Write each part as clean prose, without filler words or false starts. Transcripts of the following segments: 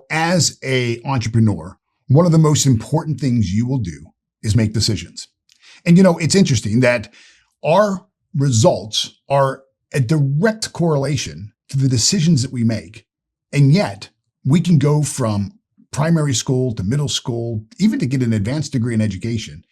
As a entrepreneur, one of the most important things you will do is make decisions. And it's interesting that our results are a direct correlation to the decisions that we make. And yet we can go from primary school to middle school, even to get an advanced degree in education,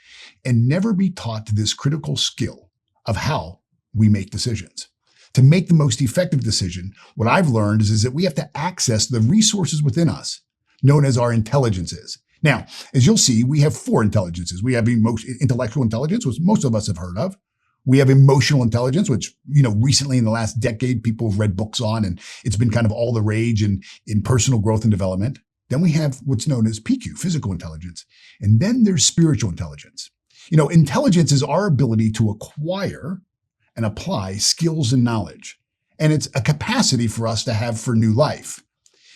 and never be taught this critical skill of how we make decisions. To make the most effective decision, what I've learned is that we have to access the resources within us, known as our intelligences. Now, as you'll see, we have 4 intelligences. We have intellectual intelligence, which most of us have heard of. We have emotional intelligence, which, recently in the last decade, people have read books on, and it's been kind of all the rage in personal growth and development. Then we have what's known as PQ, physical intelligence. And then there's spiritual intelligence. Intelligence is our ability to acquire and apply skills and knowledge. And it's a capacity for us to have for new life.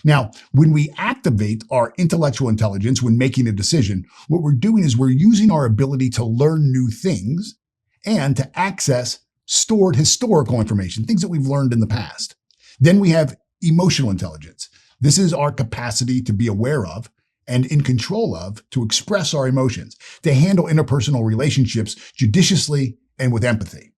Now, when we activate our intellectual intelligence when making a decision, what we're doing is we're using our ability to learn new things and to access stored historical information, things that we've learned in the past. Then we have emotional intelligence. This is our capacity to be aware of and in control of, to express our emotions, to handle interpersonal relationships judiciously and with empathy.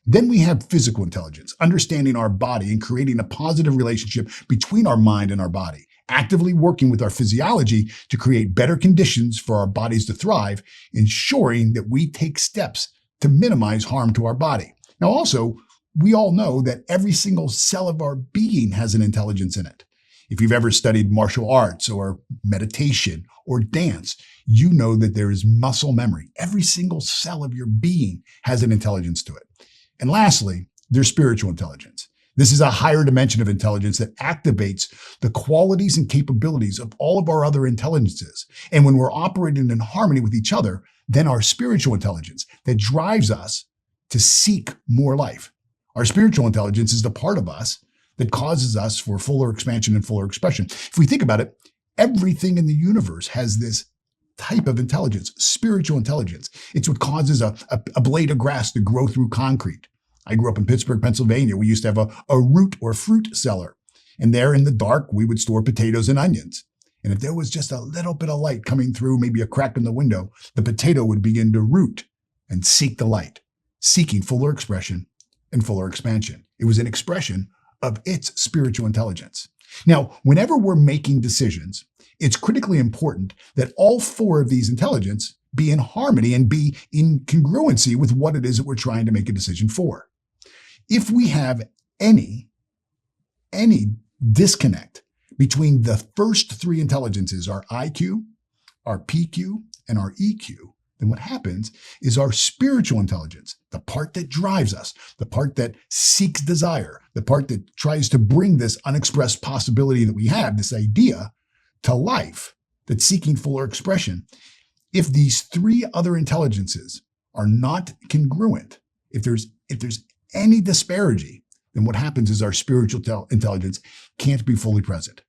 Then we have physical intelligence, understanding our body and creating a positive relationship between our mind and our body, actively working with our physiology to create better conditions for our bodies to thrive, ensuring that we take steps to minimize harm to our body. Now, also, we all know that every single cell of our being has an intelligence in it. If you've ever studied martial arts or meditation or dance, you know that there is muscle memory. Every single cell of your being has an intelligence to it. And lastly, there's spiritual intelligence. This is a higher dimension of intelligence that activates the qualities and capabilities of all of our other intelligences. And when we're operating in harmony with each other, then our spiritual intelligence that drives us to seek more life. Our spiritual intelligence is the part of us that causes us for fuller expansion and fuller expression. If we think about it, everything in the universe has this type of intelligence, spiritual intelligence. It's what causes a blade of grass to grow through concrete. I grew up in Pittsburgh, Pennsylvania. We used to have a root or fruit cellar. And there in the dark, we would store potatoes and onions. And if there was just a little bit of light coming through, maybe a crack in the window, the potato would begin to root and seek the light, seeking fuller expression and fuller expansion. It was an expression of its spiritual intelligence. Now, whenever we're making decisions, it's critically important that all 4 of these intelligence be in harmony and be in congruency with what it is that we're trying to make a decision for. If we have any disconnect between the first 3 intelligences, our IQ, our PQ, and our EQ, then what happens is our spiritual intelligence, the part that drives us, the part that seeks desire, the part that tries to bring this unexpressed possibility that we have, this idea, to life, that's seeking fuller expression. If these 3 other intelligences are not congruent, if there's any disparity, then what happens is our spiritual intelligence can't be fully present.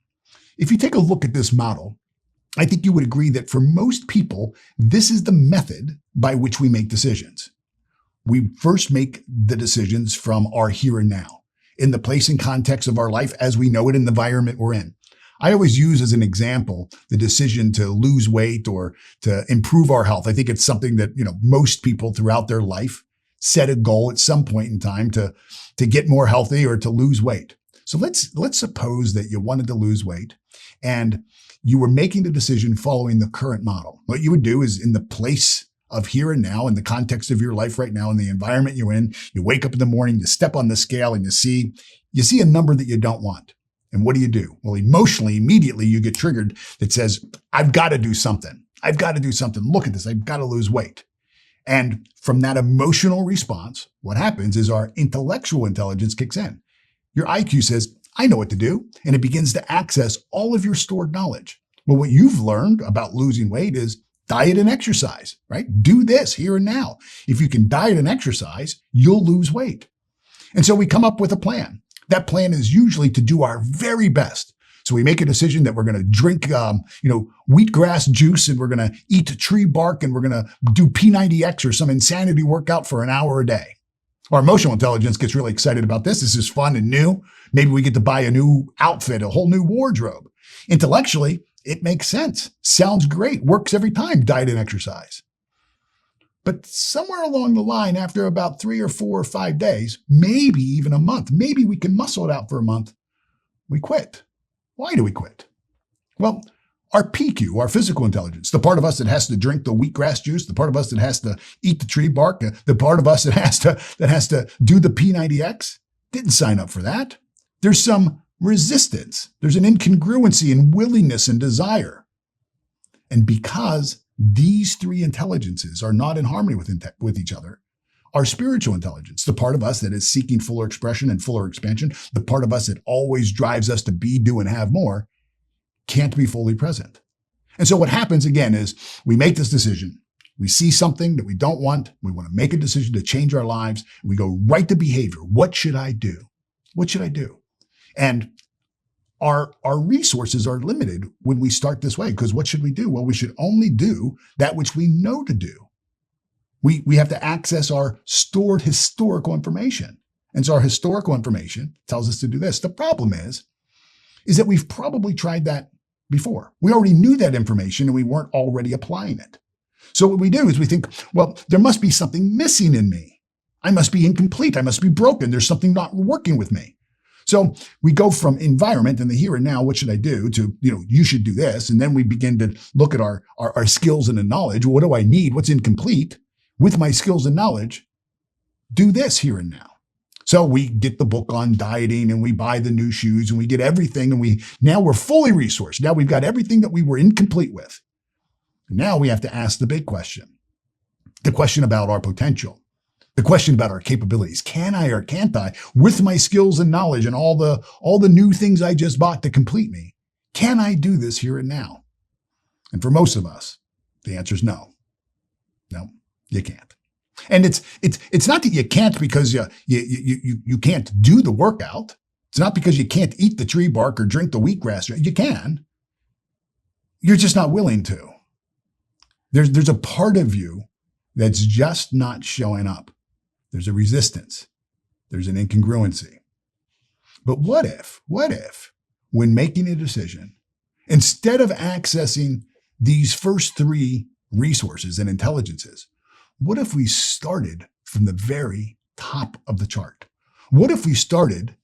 If you take a look at this model, I think you would agree that for most people, this is the method by which we make decisions. We first make the decisions from our here and now, in the place and context of our life as we know it in the environment we're in. I always use as an example the decision to lose weight or to improve our health. I think it's something that, most people throughout their life set a goal at some point in time to get more healthy or to lose weight. So let's suppose that you wanted to lose weight and you were making the decision following the current model. What you would do is, in the place of here and now, in the context of your life right now, in the environment you're in, you wake up in the morning, you step on the scale and you see a number that you don't want. And what do? Well, emotionally, immediately you get triggered that says, I've got to do something. I've got to do something. Look at this. I've got to lose weight. And from that emotional response, what happens is our intellectual intelligence kicks in. Your IQ says, I know what to do. And it begins to access all of your stored knowledge. Well, what you've learned about losing weight is diet and exercise, right? Do this here and now. If you can diet and exercise, you'll lose weight. And so we come up with a plan. That plan is usually to do our very best. So we make a decision that we're going to drink, wheatgrass juice, and we're going to eat tree bark, and we're going to do P90X or some insanity workout for an hour a day. Our emotional intelligence gets really excited about this. This is fun and new. Maybe we get to buy a new outfit, a whole new wardrobe. Intellectually, it makes sense. Sounds great. Works every time, diet and exercise. But somewhere along the line, after about 3 or 4 or 5 days, maybe even a month, maybe we can muscle it out for a month, we quit. Why do we quit? Well, our PQ, our physical intelligence, the part of us that has to drink the wheatgrass juice, the part of us that has to eat the tree bark, the part of us that has to do the P90X, didn't sign up for that. There's some resistance. There's an incongruency in willingness and desire. And because these three intelligences are not in harmony with each other, our spiritual intelligence, the part of us that is seeking fuller expression and fuller expansion, the part of us that always drives us to be, do, and have more, can't be fully present. And so what happens again is we make this decision. We see something that we don't want. We want to make a decision to change our lives. We go right to behavior. What should I do? What should I do? And our resources are limited when we start this way, because what should we do? Well, we should only do that which we know to do. We have to access our stored historical information. And so our historical information tells us to do this. The problem is that we've probably tried that before. We already knew that information and we weren't already applying it. So what we do is we think, well, there must be something missing in me. I must be incomplete. I must be broken. There's something not working with me. So we go from environment and the here and now, what should I do, to, you should do this. And then we begin to look at our skills and the knowledge. What do I need? What's incomplete? With my skills and knowledge, do this here and now. So we get the book on dieting and we buy the new shoes and we get everything. And now we're fully resourced. Now we've got everything that we were incomplete with. Now we have to ask the big question, the question about our potential. The question about our capabilities. Can I or can't I, with my skills and knowledge and all the new things I just bought to complete me, can I do this here and now? And for most of us, the answer is no. No, you can't. And it's not that you can't because you can't do the workout. It's not because you can't eat the tree bark or drink the wheatgrass. You can. You're just not willing to. There's a part of you that's just not showing up. There's a resistance. There's an incongruency. But what if, when making a decision, instead of accessing these first three resources and intelligences, what if we started from the very top of the chart? What if we started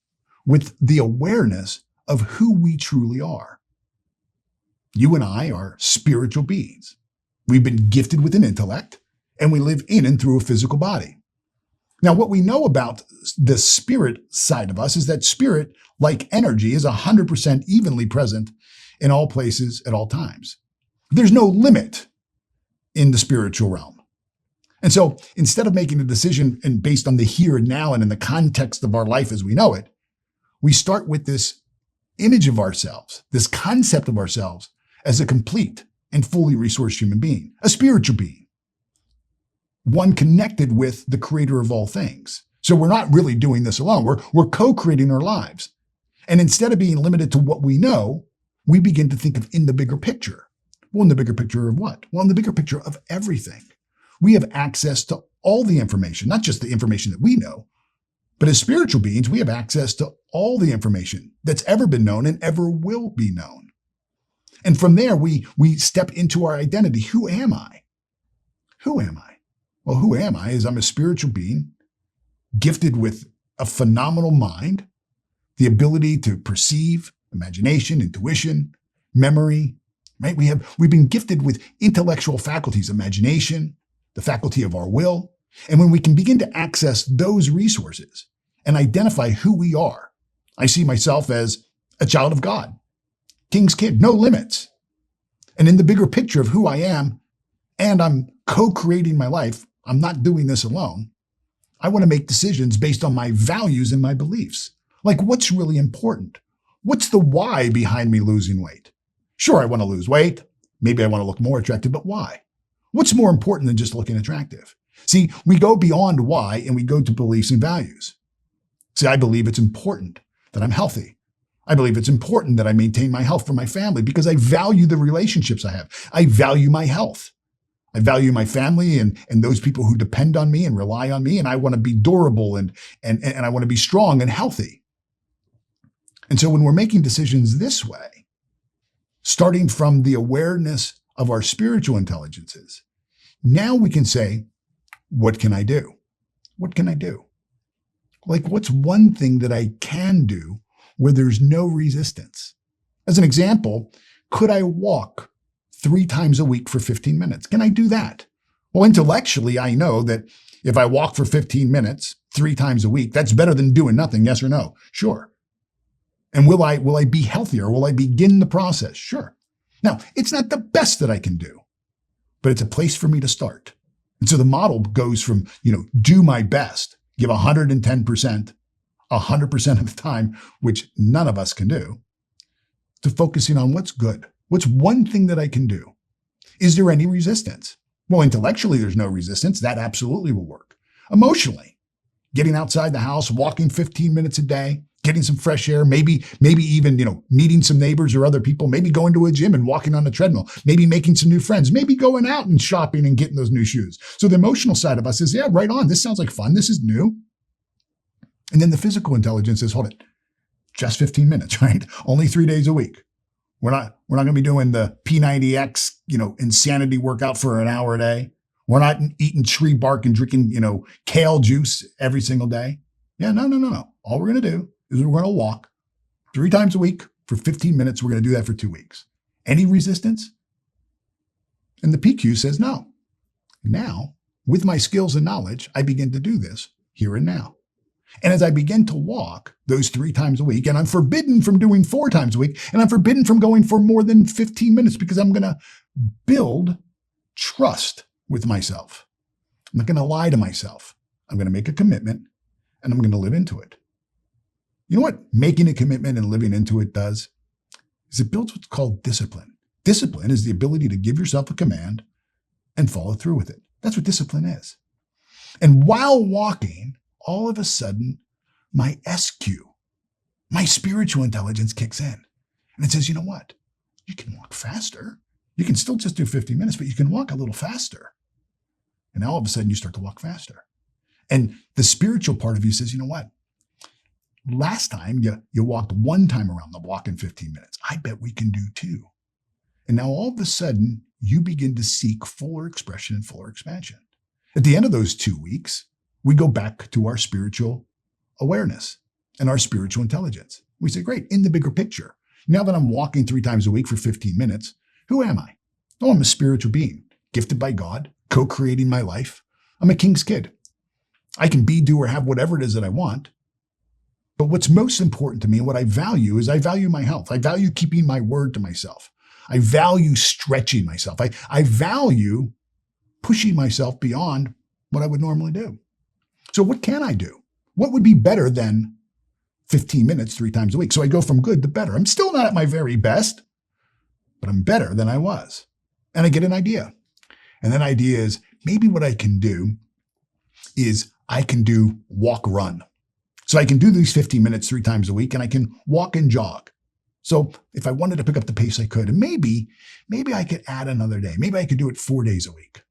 with the awareness of who we truly are? You and I are spiritual beings. We've been gifted with an intellect, and we live in and through a physical body. Now, what we know about the spirit side of us is that spirit, like energy, is 100% evenly present in all places at all times. There's no limit in the spiritual realm. And so instead of making a decision based on the here and now and in the context of our life as we know it, we start with this image of ourselves, this concept of ourselves as a complete and fully resourced human being, a spiritual being. One connected with the creator of all things. So we're not really doing this alone. We're co-creating our lives. And instead of being limited to what we know, we begin to think of in the bigger picture. Well, in the bigger picture of what? Well, in the bigger picture of everything. We have access to all the information, not just the information that we know, but as spiritual beings, we have access to all the information that's ever been known and ever will be known. And from there, we step into our identity. Who am I? Who am I? Well, who am I? Is I'm a spiritual being, gifted with a phenomenal mind, the ability to perceive, imagination, intuition, memory, right? We've been gifted with intellectual faculties, imagination, the faculty of our will. And when we can begin to access those resources and identify who we are, I see myself as a child of God, King's kid, no limits. And in the bigger picture of who I am, and I'm co-creating my life, I'm not doing this alone. I want to make decisions based on my values and my beliefs. Like, what's really important? What's the why behind me losing weight? Sure, I want to lose weight. Maybe I want to look more attractive, but why? What's more important than just looking attractive? See, we go beyond why and we go to beliefs and values. See, I believe it's important that I'm healthy. I believe it's important that I maintain my health for my family because I value the relationships I have. I value my health. I value my family and those people who depend on me and rely on me, and I want to be durable and I want to be strong and healthy. And so when we're making decisions this way, starting from the awareness of our spiritual intelligences, now we can say, what can I do? What can I do? Like, what's one thing that I can do where there's no resistance? As an example, could I walk 3 times a week for 15 minutes? Can I do that? Well, intellectually, I know that if I walk for 15 minutes 3 times a week, that's better than doing nothing. Yes or no? Sure. And will I be healthier? Will I begin the process? Sure. Now, it's not the best that I can do, but it's a place for me to start. And so the model goes from, do my best, give 110%, 100% of the time, which none of us can do, to focusing on what's good. What's one thing that I can do? Is there any resistance? Well, intellectually, there's no resistance. That absolutely will work. Emotionally, getting outside the house, walking 15 minutes a day, getting some fresh air, maybe even, meeting some neighbors or other people, maybe going to a gym and walking on the treadmill, maybe making some new friends, maybe going out and shopping and getting those new shoes. So the emotional side of us is, yeah, right on. This sounds like fun. This is new. And then the physical intelligence says, hold it, just 15 minutes, right? Only 3 days a week. We're not going to be doing the P90X, insanity workout for an hour a day. We're not eating tree bark and drinking, kale juice every single day. Yeah, no. All we're going to do is we're going to walk 3 times a week for 15 minutes. We're going to do that for 2 weeks. Any resistance? And the PQ says no. Now, with my skills and knowledge, I begin to do this here and now. And as I begin to walk those 3 times a week, and I'm forbidden from doing 4 times a week, and I'm forbidden from going for more than 15 minutes because I'm going to build trust with myself. I'm not going to lie to myself. I'm going to make a commitment and I'm going to live into it. You know what making a commitment and living into it does? Is it builds what's called discipline. Discipline is the ability to give yourself a command and follow through with it. That's what discipline is. And while walking, all of a sudden, my SQ, my spiritual intelligence kicks in. And it says, you know what? You can walk faster. You can still just do 50 minutes, but you can walk a little faster. And now all of a sudden you start to walk faster. And the spiritual part of you says, you know what? Last time you walked 1 time around the block in 15 minutes. I bet we can do 2. And now all of a sudden you begin to seek fuller expression and fuller expansion. At the end of those 2 weeks, we go back to our spiritual awareness and our spiritual intelligence. We say, great, in the bigger picture, now that I'm walking 3 times a week for 15 minutes, who am I? Oh, I'm a spiritual being, gifted by God, co-creating my life. I'm a king's kid. I can be, do, or have whatever it is that I want. But what's most important to me and what I value is I value my health. I value keeping my word to myself. I value stretching myself. I value pushing myself beyond what I would normally do. So what can I do? What would be better than 15 minutes 3 times a week? So I go from good to better. I'm still not at my very best, but I'm better than I was. And I get an idea. And that idea is maybe what I can do is I can do walk run. So I can do these 15 minutes 3 times a week and I can walk and jog. So if I wanted to pick up the pace, I could. And maybe I could add another day. Maybe I could do it 4 days a week.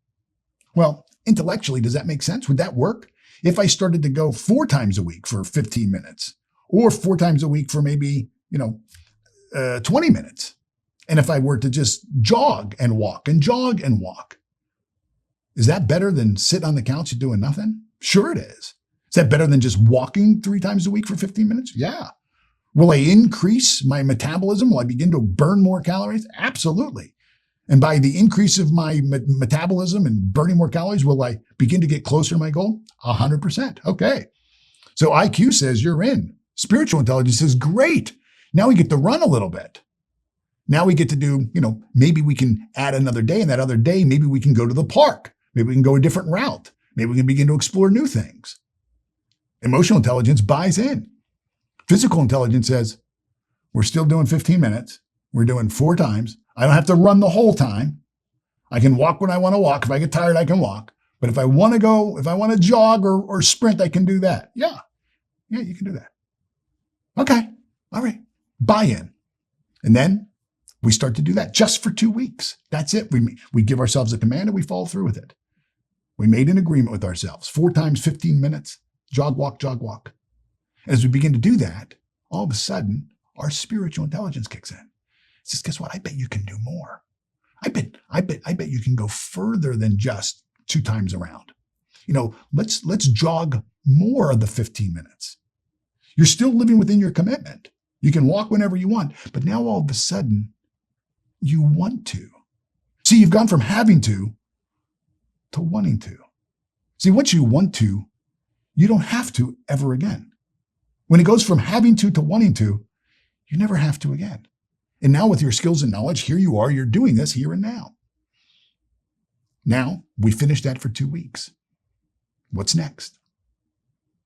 Well, intellectually, does that make sense? Would that work? If I started to go 4 times a week for 15 minutes or 4 times a week for maybe, 20 minutes. And if I were to just jog and walk, is that better than sitting on the couch and doing nothing? Sure it is. Is that better than just walking 3 times a week for 15 minutes? Yeah. Will I increase my metabolism? Will I begin to burn more calories? Absolutely. And by the increase of my metabolism and burning more calories, will I begin to get closer to my goal? 100%. Okay. So IQ says you're in. Spiritual intelligence says, great. Now we get to run a little bit. Now we get to do, maybe we can add another day, and that other day, maybe we can go to the park. Maybe we can go a different route. Maybe we can begin to explore new things. Emotional intelligence buys in. Physical intelligence says, we're still doing 15 minutes. We're doing 4 times. I don't have to run the whole time. I can walk when I want to walk. If I get tired, I can walk. But if I want to jog or sprint, I can do that. Yeah, you can do that. Okay. All right. Buy in. And then we start to do that just for 2 weeks. That's it. We give ourselves a command and we follow through with it. We made an agreement with ourselves. 4 times 15 minutes. Jog, walk, jog, walk. As we begin to do that, all of a sudden, our spiritual intelligence kicks in. He says, guess what? I bet you can do more. I bet you can go further than just 2 times around. Let's jog more of the 15 minutes. You're still living within your commitment. You can walk whenever you want, but now all of a sudden you want to. See, you've gone from having to wanting to. See, once you want to, you don't have to ever again. When it goes from having to wanting to, you never have to again. And now with your skills and knowledge, here you are, you're doing this here and now. Now, we finished that for 2 weeks. What's next?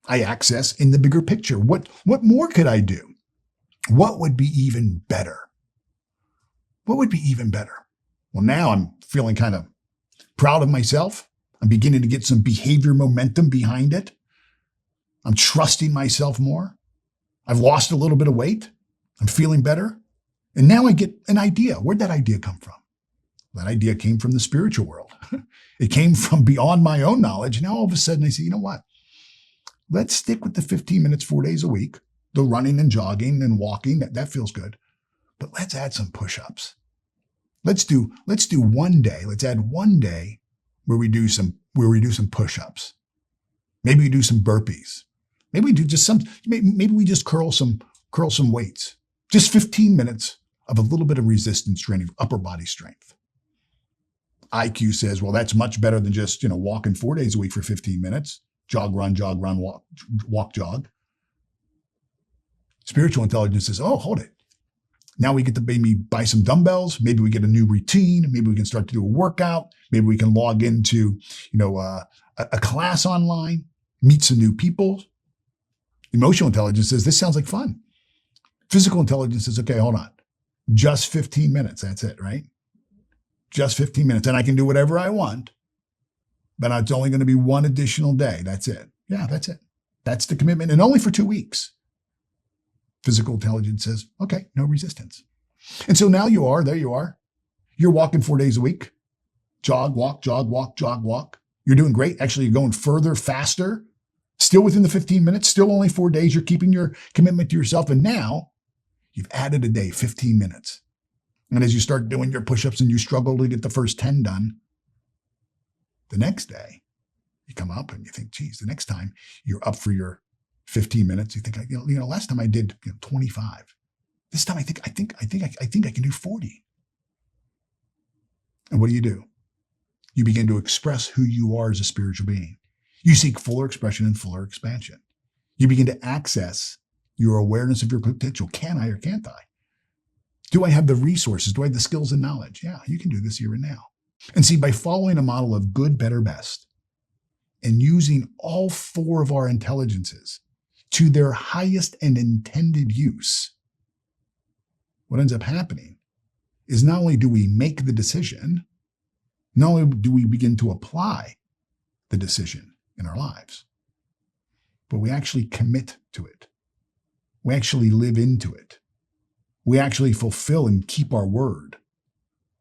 I access in the bigger picture. What more could I do? What would be even better? What would be even better? Well, now I'm feeling kind of proud of myself. I'm beginning to get some behavior momentum behind it. I'm trusting myself more. I've lost a little bit of weight. I'm feeling better. And now I get an idea. Where'd that idea come from? That idea came from the spiritual world. It came from beyond my own knowledge. Now all of a sudden I say, you know what? Let's stick with the 15 minutes, 4 days a week. The running and jogging and walking, that feels good. But let's add some push-ups. Let's do one day. Let's add one day where we do some push-ups. Maybe we do some burpees. Maybe we do just maybe we just curl some weights. Just 15 minutes of a little bit of resistance training, upper body strength. IQ says, well, that's much better than just, walking 4 days a week for 15 minutes. Jog, run, walk, jog. Spiritual intelligence says, oh, hold it. Now we get to maybe buy some dumbbells. Maybe we get a new routine. Maybe we can start to do a workout. Maybe we can log into, a class online, meet some new people. Emotional intelligence says, this sounds like fun. Physical intelligence says, okay, hold on. Just 15 minutes. That's it, right? Just 15 minutes. And I can do whatever I want, but it's only going to be one additional day. That's it. Yeah, that's it. That's the commitment. And only for 2 weeks. Physical intelligence says, okay, no resistance. And so now there you are. You're walking 4 days a week. Jog, walk, jog, walk, jog, walk. You're doing great. Actually, you're going further, faster, still within the 15 minutes, still only 4 days. You're keeping your commitment to yourself. And now you've added a day, 15 minutes. And as you start doing your push-ups and you struggle to get the first 10 done, the next day you come up and you think, geez, the next time you're up for your 15 minutes, you think, last time I did 25. This time I think I can do 40. And what do? You begin to express who you are as a spiritual being. You seek fuller expression and fuller expansion. You begin to access your awareness of your potential. Can I or can't I? Do I have the resources? Do I have the skills and knowledge? Yeah, you can do this here and now. And see, by following a model of good, better, best, and using all 4 of our intelligences to their highest and intended use, what ends up happening is not only do we make the decision, not only do we begin to apply the decision in our lives, but we actually commit to it. We actually live into it. We actually fulfill and keep our word.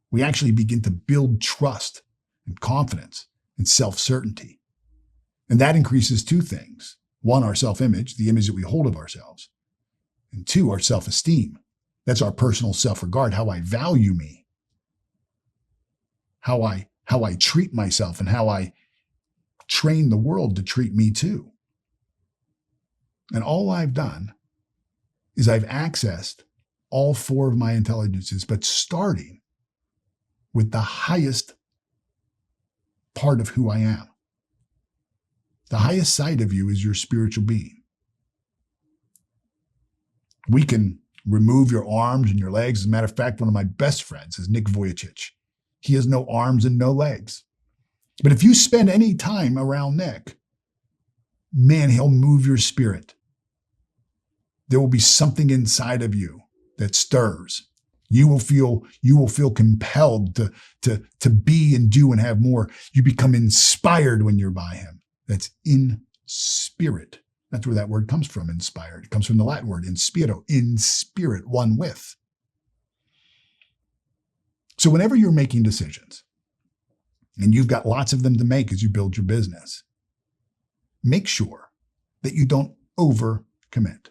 We actually begin to build trust and confidence and self-certainty. And that increases 2 things. 1, our self-image, the image that we hold of ourselves. And 2, our self-esteem. That's our personal self-regard, how I value me, how I treat myself, and how I train the world to treat me too. And all I've done is I've accessed all 4 of my intelligences, but starting with the highest part of who I am. The highest side of you is your spiritual being. We can remove your arms and your legs. As a matter of fact, one of my best friends is Nick Vujicic. He has no arms and no legs. But if you spend any time around Nick, man, he'll move your spirit. There will be something inside of you that stirs. You will feel compelled to be and do and have more. You become inspired when you're by him. That's in spirit. That's where that word comes from, inspired. It comes from the Latin word inspiro, in spirit, one with. So whenever you're making decisions, and you've got lots of them to make as you build your business, make sure that you don't overcommit.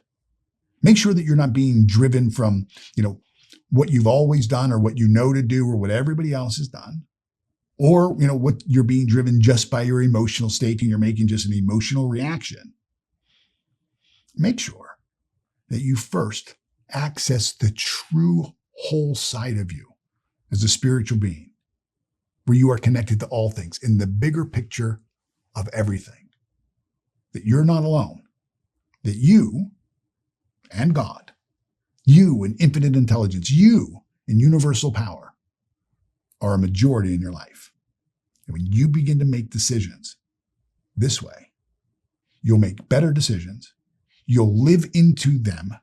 Make sure that you're not being driven from, what you've always done or what you know to do or what everybody else has done, or what you're being driven just by your emotional state and you're making just an emotional reaction, make sure that you first access the true whole side of you as a spiritual being, where you are connected to all things in the bigger picture of everything, that you're not alone, that you and God, you and infinite intelligence, you and universal power are a majority in your life. And when you begin to make decisions this way, you'll make better decisions, you'll live into them,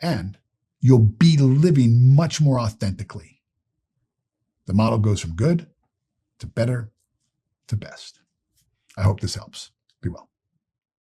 and you'll be living much more authentically. The model goes from good to better to best. I hope this helps. Be well.